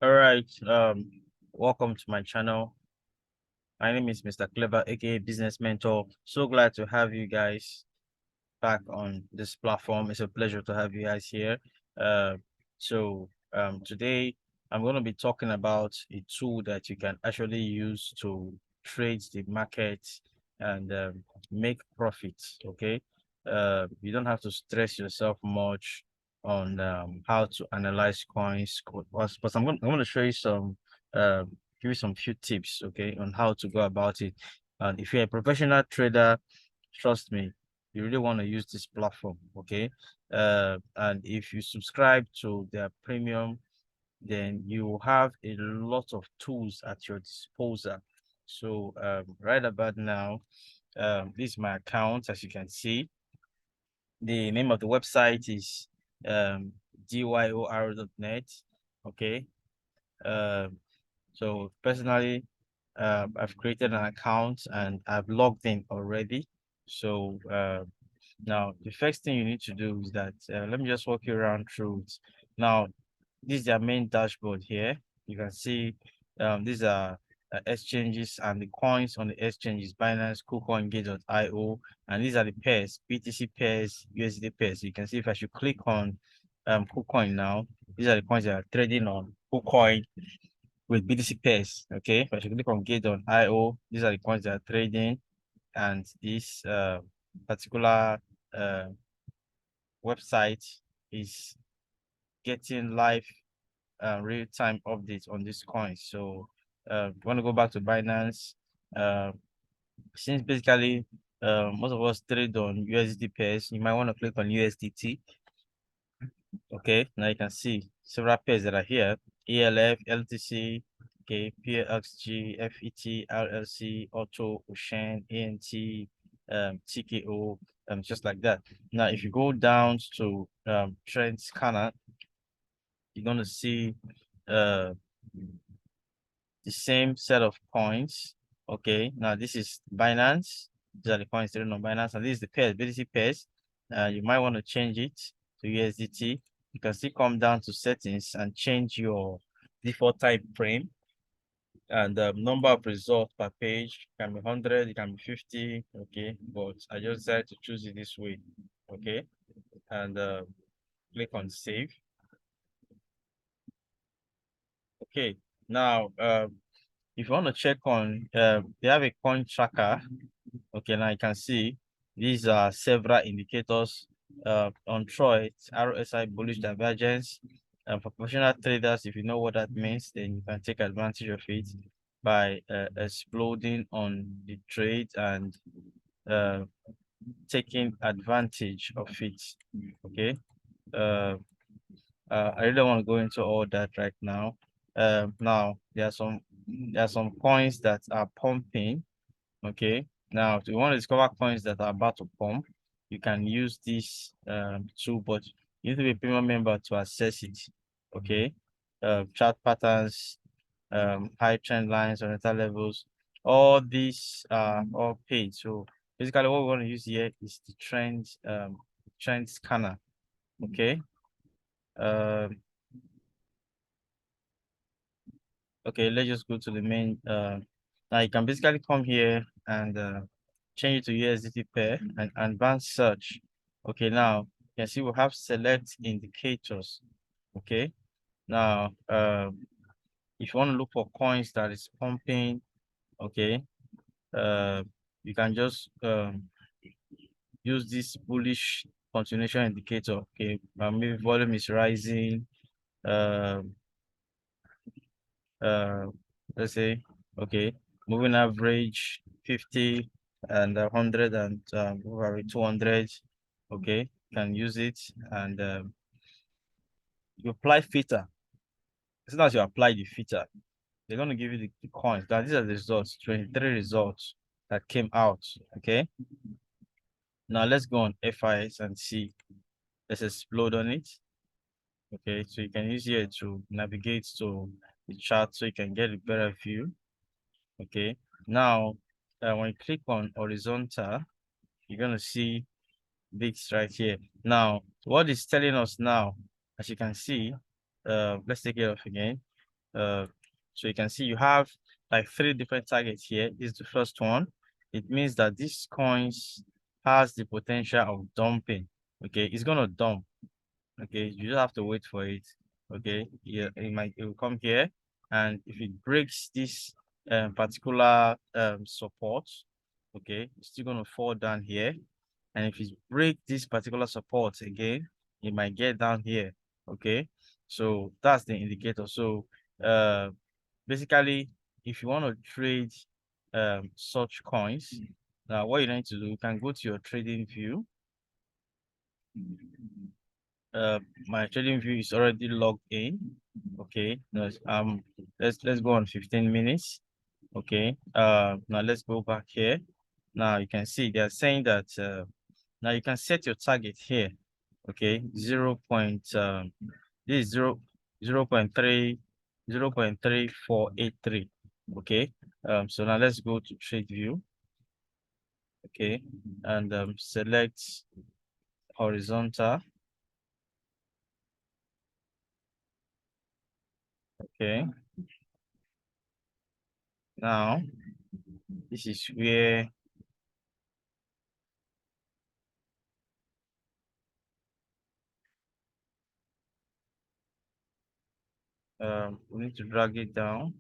All right. Welcome to my channel. My name is Mr. Clever, aka Business Mentor. So glad to have you guys back on this platform. It's a pleasure to have you guys here. Uh, Today I'm going to be talking about a tool that you can actually use to trade the market and make profits. Okay. You don't have to stress yourself much on how to analyze coins, but I'm going to show you some uh, give you some few tips, okay, on how to go about it. And if you're a professional trader, trust me, you really want to use this platform, okay? And if you subscribe to their premium, then you will have a lot of tools at your disposal. So right about now, this is my account, as you can see. The name of the website is dyor.net, okay? So personally, I've created an account and I've logged in already. So now the first thing you need to do is that let me just walk you around through it. Now, this is their main dashboard here. You can see these are exchanges and the coins on the exchanges: Binance, KuCoin, Gate.io, and these are the pairs: BTC pairs, USD pairs. You can see if I should click on KuCoin now, these are the coins that are trading on KuCoin with BTC pairs. Okay, if I should click on Gate.io, these are the coins that are trading, and this particular uh, website is getting live real-time updates on this coin. So want to go back to Binance, uh, since basically most of us trade on USD pairs, you might want to click on USDT. Okay, now you can see several pairs that are here: ELF, LTC, okay, PLXG, FET, LLC, Auto, Ocean, ANT, TKO, just like that. Now, if you go down to Trend Scanner, you're going to see uh, the same set of coins. Okay, now this is Binance. These are the coins trading on Binance, and this is the pairs, BTC pairs. You might want to change it to USDT. You can still come down to settings and change your default time frame. And the number of results per page can be 100, it can be 50. Okay, but I just decided to choose it this way. Okay, and click on save. Okay, now if you want to check on, they have a coin tracker. Okay, now you can see these are several indicators on Troy, RSI bullish divergence. For professional traders, if you know what that means, then you can take advantage of it by exploding on the trade and uh, taking advantage of it. Okay. Uh, I really don't want to go into all that right now. Now there are some coins that are pumping. Okay. Now, if you want to discover coins that are about to pump, you can use this tool, but you need to be a premium member to access it. Okay. Chart patterns, high trend lines, horizontal levels, all these are all paid. So basically what we want to use here is the trend scanner. Okay. Um okay, let's just go to the main now you can basically come here and change it to USDT pair and advanced search. Okay, now you can see we have select indicators. Okay, now if you want to look for coins that is pumping, okay, uh you can just use this bullish continuation indicator. Okay, maybe volume is rising, um uh let's say, okay, moving average 50 and 100 and over 200. Okay, can use it, and you apply filter. As soon as you apply the filter, they're going to give you the coins. Now these are the results, 23 results that came out. Okay, now let's go on FIS and see. Let's explode on it. Okay, so you can use here to navigate to the chart so you can get a better view. Okay, now when you click on horizontal, you're going to see this right here. Now, what it's telling us now, as you can see, let's take it off again. So you can see you have like 3 different targets here. This is the first one. It means that this coins has the potential of dumping. Okay, it's gonna dump. Okay, you just have to wait for it. Okay, yeah, it will come here, and if it breaks this particular support, okay, it's still gonna fall down here. And if it break this particular support again, it might get down here. Okay, so that's the indicator. So basically, if you want to trade such coins, now what you need to do, you can go to your trading view. uh my trading view is already logged in. Okay, let's go on 15 minutes. Okay, now let's go back here. Now you can see they're saying that now you can set your target here. Okay, 0 point this is 0.3483. Okay, so now let's go to trade view. Okay, and select horizontal. Okay, now this is where we need to drag it down.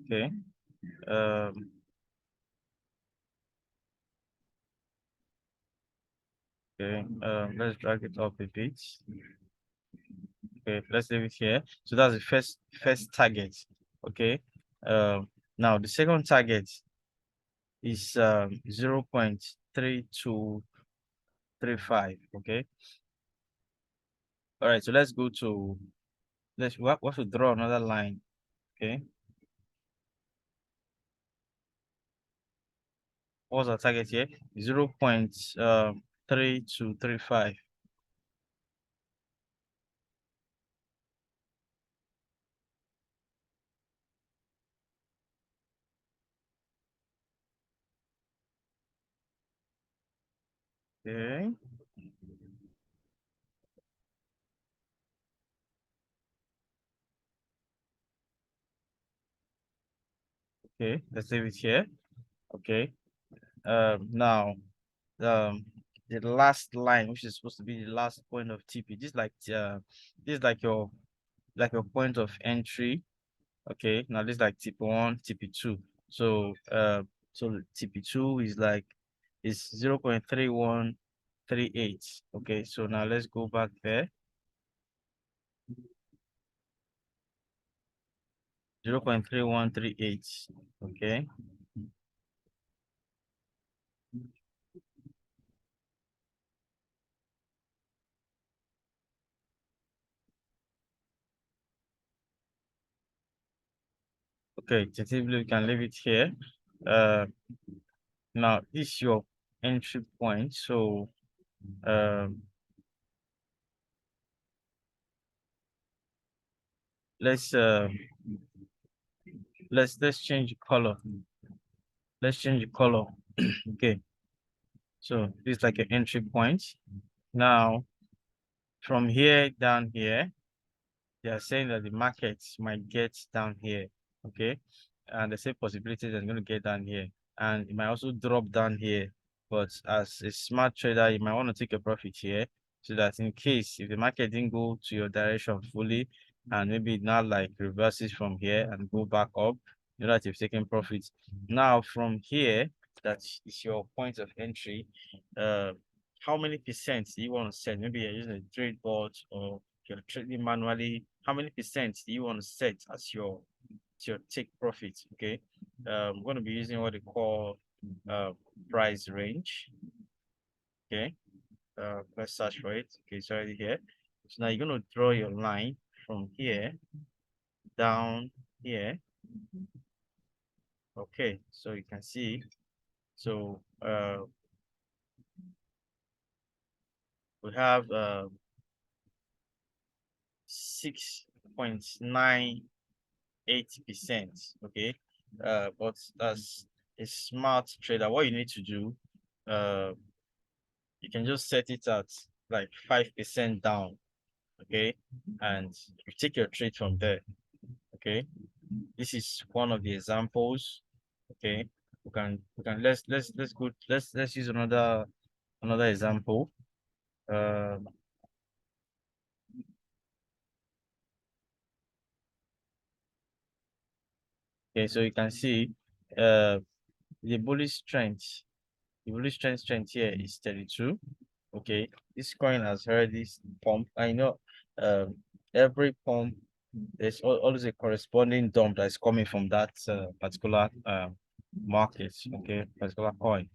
Okay, um okay, let's drag it up a bit. Okay, let's leave it here. So that's the first target. Okay, now the second target is 0.3235. Okay, all right, so let's go to we have to draw another line. Okay, what's our target here? 0.3235. Okay, okay, let's leave it here. Okay, now um the last line, which is supposed to be the last point of TP, this is like your point of entry. Okay, now this is like TP1, TP2. So so TP2 is like is 0.3138. Okay, so now let's go back there. 0.3138. Okay, okay, tentatively we can leave it here. uh Now this is your entry point. So um let's let's change the color. Let's change the color. Okay, so this is like an entry point. Now from here down here, they are saying that the markets might get down here. Okay, and the same possibility that it's going to get down here, and it might also drop down here. But as a smart trader, you might want to take a profit here, so that in case if the market didn't go to your direction fully, and maybe it now like reverses from here and go back up, you know that you've taken profits. Now from here, that is your point of entry. uh how many percent do you want to set? Maybe you're using a trade bot, or you're trading manually. How many percent do you want to set as your take profit? Okay, I'm going to be using what they call uh price range. Okay, let's search for it. Okay, it's already here. So now you're going to draw your line from here down here. Okay, so you can see. So we have 6.98%. Okay, but a smart trader, what you need to do, you can just set it at like 5% down, okay, and you take your trade from there. Okay, this is one of the examples. Okay, let's go, let's use another example. Okay, so you can see uh the bullish strength here is 32. Okay, this coin has already pumped. I know every pump, there's always a corresponding dump that's coming from that particular market, okay, particular coin.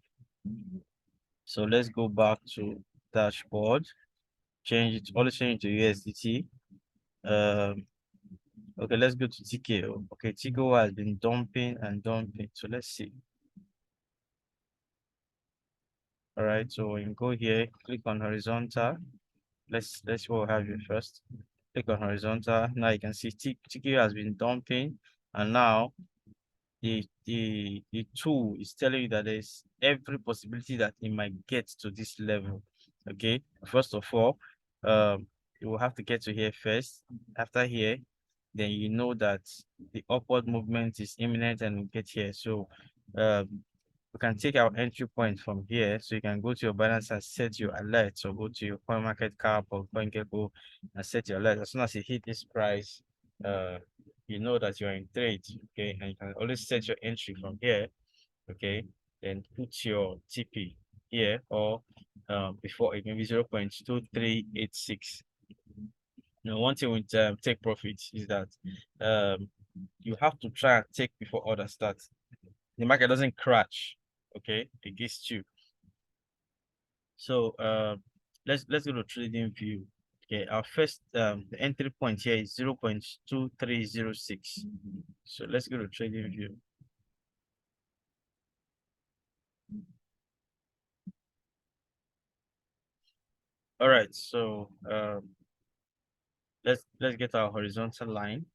So let's go back to dashboard, change it, always change to USDT. Okay, let's go to TKO. Okay, TKO has been dumping and dumping. So let's see. All right, so we can go here, click on horizontal. Let's what we have here first. Click on horizontal. Now you can see TKO has been dumping, and now the tool is telling you that there's every possibility that it might get to this level. Okay, first of all, you will have to get to here first. After here, then you know that the upward movement is imminent and we get here. So we can take our entry point from here. So you can go to your balance and set your alert. So go to your coin market cap or CoinGecko and set your alert. As soon as you hit this price, you know that you're in trade. Okay, and you can always set your entry from here. Okay, then put your TP here or before it, maybe 0.2386. Now, one thing with take profits is that you have to try and take before others start. The market doesn't crash, okay, against you. So let's go to trading view. Okay, our first the entry point here is 0.2306. So let's go to trading view. All right, so let's get our horizontal line.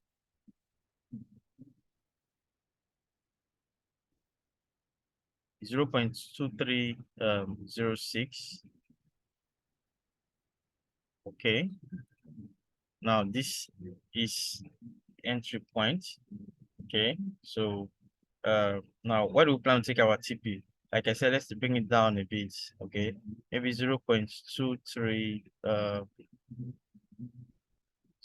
0.2306. Okay, now this is entry point. Okay, so now where do we plan to take our TP? Like I said, let's bring it down a bit. Okay, maybe 0.23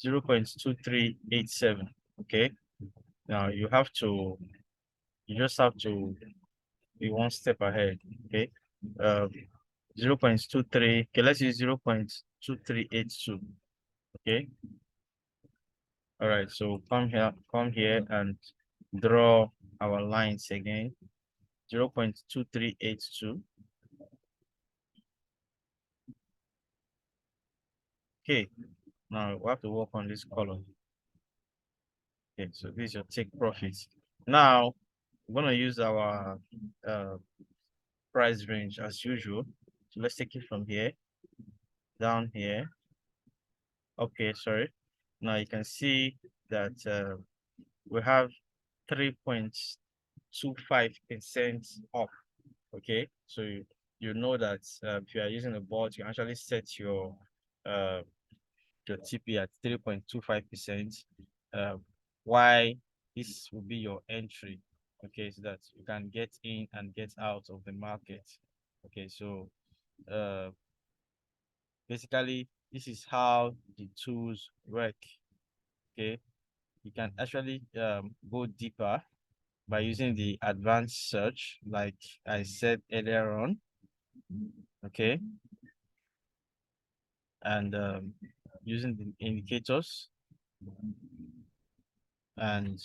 0.2387. Okay, now you just have to be one step ahead. Okay, 0.23. Okay, let's use 0.2382. Okay, all right, so come here and draw our lines again. 0.2382. Okay, now we have to work on this column. Okay, so this is your take profits. Now we're gonna use our price range as usual. So let's take it from here down here. Okay, sorry. Now you can see that we have 3.25% up. Okay, so you know that if you are using a bot, you actually set uh your TP at 3.25%. Why this will be your entry, okay, so that you can get in and get out of the market. Okay, so basically this is how the tools work. Okay, you can actually go deeper by using the advanced search, like I said earlier on. Okay, and using the indicators, and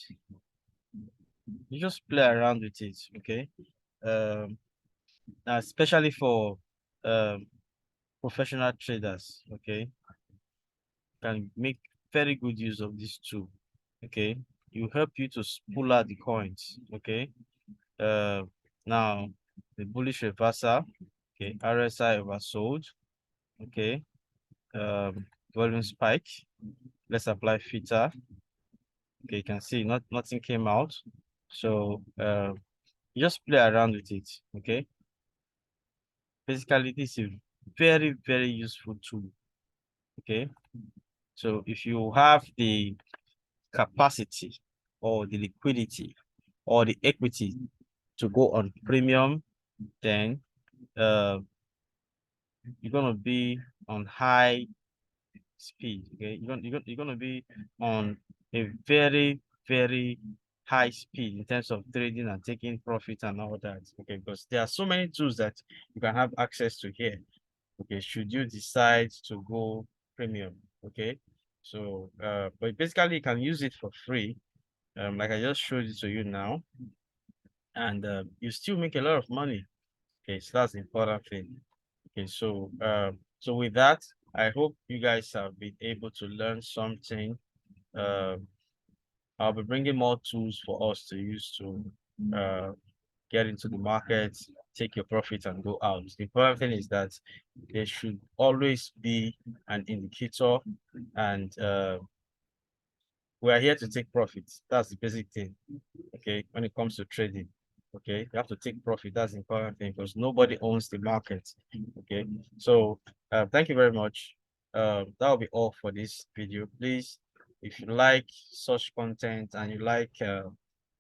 you just play around with it. Okay, um especially for um professional traders. Okay, can make very good use of this tool. Okay, it help you to pull out the coins. Okay, uh now the bullish reversal. Okay, RSI oversold. Okay, volume spike. Let's apply filter. Okay, you can see nothing came out. So You just play around with it. Okay. Basically, this is a very, very useful tool. Okay. So if you have the capacity or the liquidity or the equity to go on premium, then uh, you're gonna be on high speed. Okay, you're gonna be on a very, very high speed in terms of trading and taking profit and all that. Okay, because there are so many tools that you can have access to here. Okay, should you decide to go premium. Okay, so but basically you can use it for free, like I just showed it to you now, and you still make a lot of money. Okay, so that's the important thing. Okay, so with that, I hope you guys have been able to learn something. uh, I'll be bringing more tools for us to use to uh, get into the market, take your profit and go out. The important thing is that there should always be an indicator, and we are here to take profits. That's the basic thing. Okay, when it comes to trading. Okay, you have to take profit. That's the important thing because nobody owns the market. Okay, so thank you very much. That will be all for this video. Please, if you like such content and you like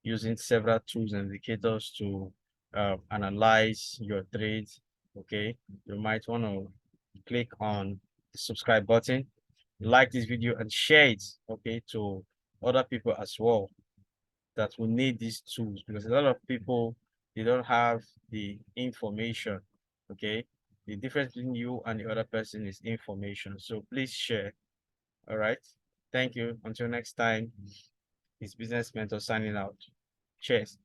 using several tools and indicators to analyze your trades, okay, you might want to click on the subscribe button, like this video and share it, okay, to other people as well that will need these tools, because a lot of people, they don't have the information. Okay, the difference between you and the other person is information, so please share. All right, thank you. Until next time, it's Business Mentor signing out. Cheers.